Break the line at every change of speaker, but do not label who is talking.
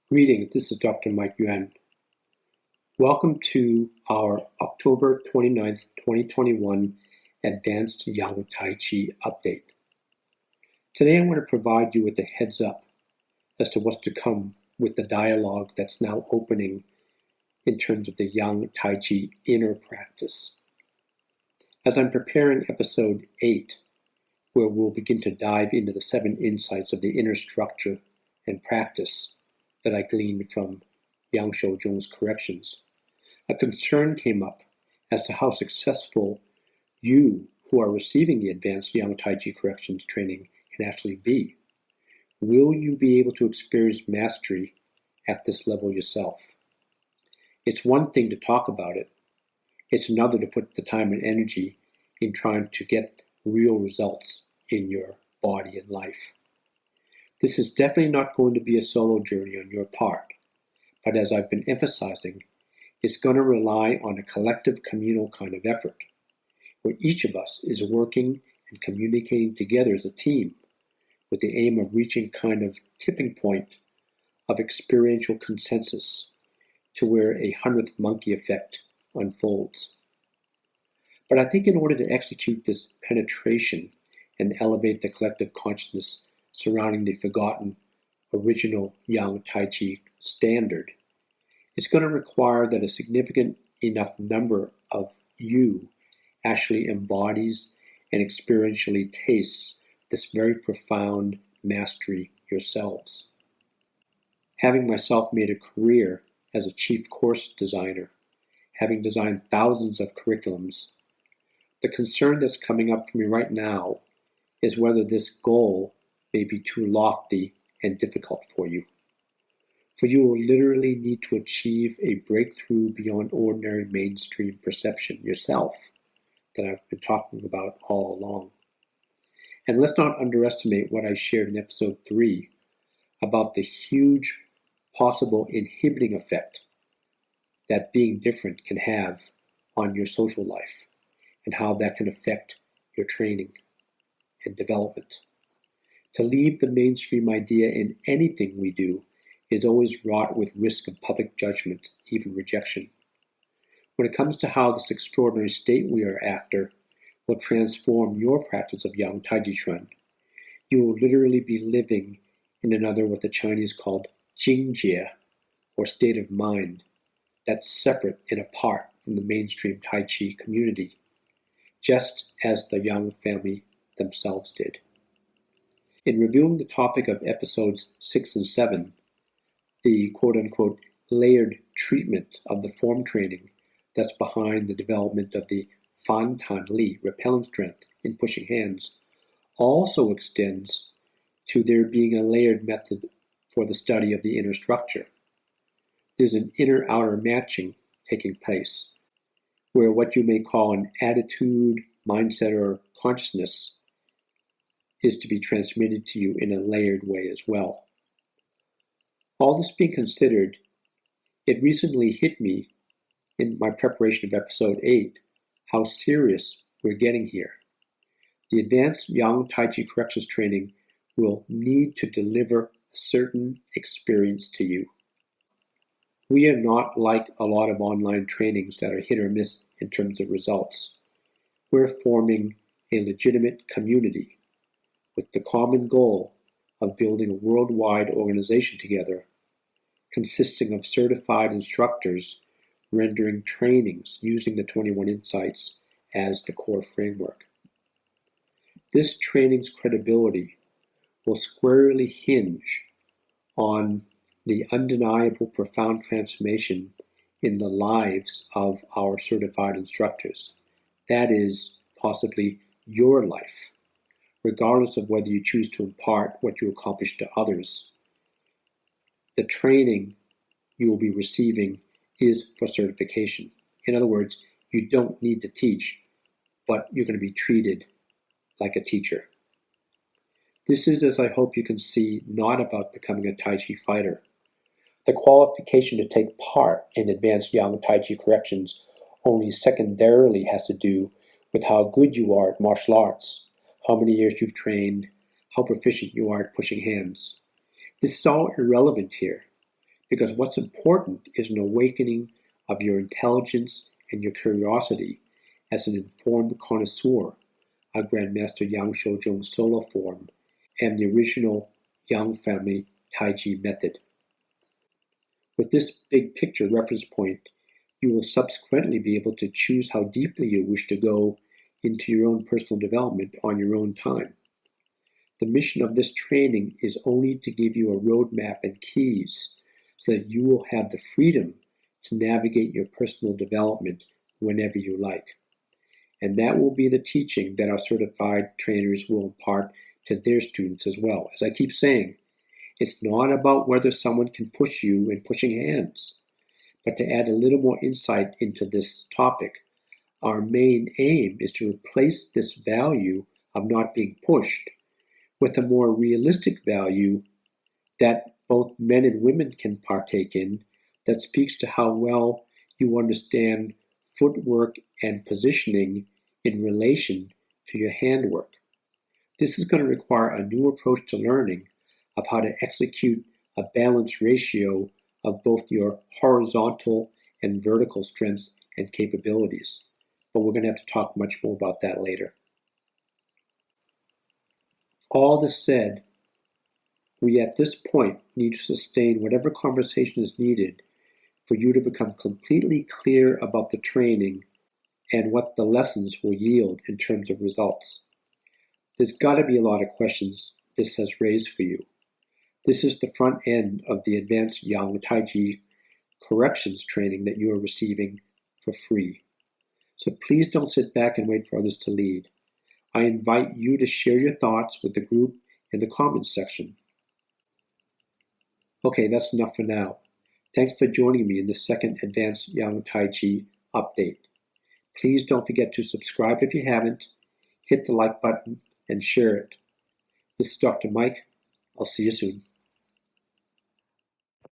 Greetings, this is Dr. Mike Yuan. Welcome to our October 29th, 2021 Advanced Yang Tai Chi update. Today I want to provide you with a heads up as to what's to come with the dialogue that's now opening in terms of the Yang Tai Chi inner practice. As I'm preparing episode 8, where we'll begin to dive into the 7 insights of the inner structure and practice that I gleaned from Yang Shou Zhong's corrections, a concern came up as to how successful you who are receiving the advanced Yang Tai Chi corrections training can actually be. Will you be able to experience mastery at this level yourself? It's one thing to talk about it. It's another to put the time and energy in trying to get real results in your body and life. This is definitely not going to be a solo journey on your part, but as I've been emphasizing, it's going to rely on a collective communal kind of effort, where each of us is working and communicating together as a team with the aim of reaching kind of tipping point of experiential consensus to where a 100th monkey effect unfolds. But I think in order to execute this penetration and elevate the collective consciousness surrounding the forgotten original Yang Tai Chi standard, it's going to require that a significant enough number of you actually embodies and experientially tastes this very profound mastery yourselves. Having myself made a career as a chief course designer, having designed thousands of curriculums, the concern that's coming up for me right now is whether this goal may be too lofty and difficult for you. For you will literally need to achieve a breakthrough beyond ordinary mainstream perception yourself that I've been talking about all along. And let's not underestimate what I shared in episode 3 about the huge possible inhibiting effect that being different can have on your social life and how that can affect your training and development. To leave the mainstream idea in anything we do is always wrought with risk of public judgment, even rejection. When it comes to how this extraordinary state we are after will transform your practice of Yang Tai Chi Chuan, you will literally be living in another what the Chinese called Jingjie, or state of mind, that's separate and apart from the mainstream Tai Chi community, just as the Yang family themselves did. In reviewing the topic of episodes 6 and 7, the quote-unquote layered treatment of the form training that's behind the development of the Fan Tan Li repellent strength in pushing hands also extends to there being a layered method for the study of the inner structure. There's an inner-outer matching taking place, where what you may call an attitude, mindset, or consciousness is to be transmitted to you in a layered way as well. All this being considered, it recently hit me in my preparation of episode 8 how serious we're getting here. The advanced Yang Tai Chi corrections training will need to deliver a certain experience to you. We are not like a lot of online trainings that are hit or miss in terms of results. We're forming a legitimate community with the common goal of building a worldwide organization together consisting of certified instructors rendering trainings using the 21 Insights as the core framework. This training's credibility will squarely hinge on the undeniable profound transformation in the lives of our certified instructors. That is, possibly your life, regardless of whether you choose to impart what you accomplish to others. The training you will be receiving is for certification. In other words, you don't need to teach, but you're going to be treated like a teacher. This is, as I hope you can see, not about becoming a Tai Chi fighter. The qualification to take part in advanced Yang Tai Chi corrections only secondarily has to do with how good you are at martial arts, how many years you've trained, how proficient you are at pushing hands. This is all irrelevant here, because what's important is an awakening of your intelligence and your curiosity as an informed connoisseur of Grandmaster Yang Shoujong's solo form and the original Yang family Taiji method. With this big picture reference point, you will subsequently be able to choose how deeply you wish to go into your own personal development on your own time. The mission of this training is only to give you a roadmap and keys so that you will have the freedom to navigate your personal development whenever you like. And that will be the teaching that our certified trainers will impart to their students as well. As I keep saying, it's not about whether someone can push you in pushing hands, but to add a little more insight into this topic, our main aim is to replace this value of not being pushed with a more realistic value that both men and women can partake in, that speaks to how well you understand footwork and positioning in relation to your handwork. This is going to require a new approach to learning of how to execute a balanced ratio of both your horizontal and vertical strengths and capabilities. But we're going to have to talk much more about that later. All this said, we at this point need to sustain whatever conversation is needed for you to become completely clear about the training and what the lessons will yield in terms of results. There's got to be a lot of questions this has raised for you. This is the front end of the advanced Yang Taiji corrections training that you are receiving for free. So please don't sit back and wait for others to lead. I invite you to share your thoughts with the group in the comments section. Okay, that's enough for now. Thanks for joining me in the second Advanced Yang Taiji update. Please don't forget to subscribe if you haven't, hit the like button, and share it. This is Dr. Mike. I'll see you soon.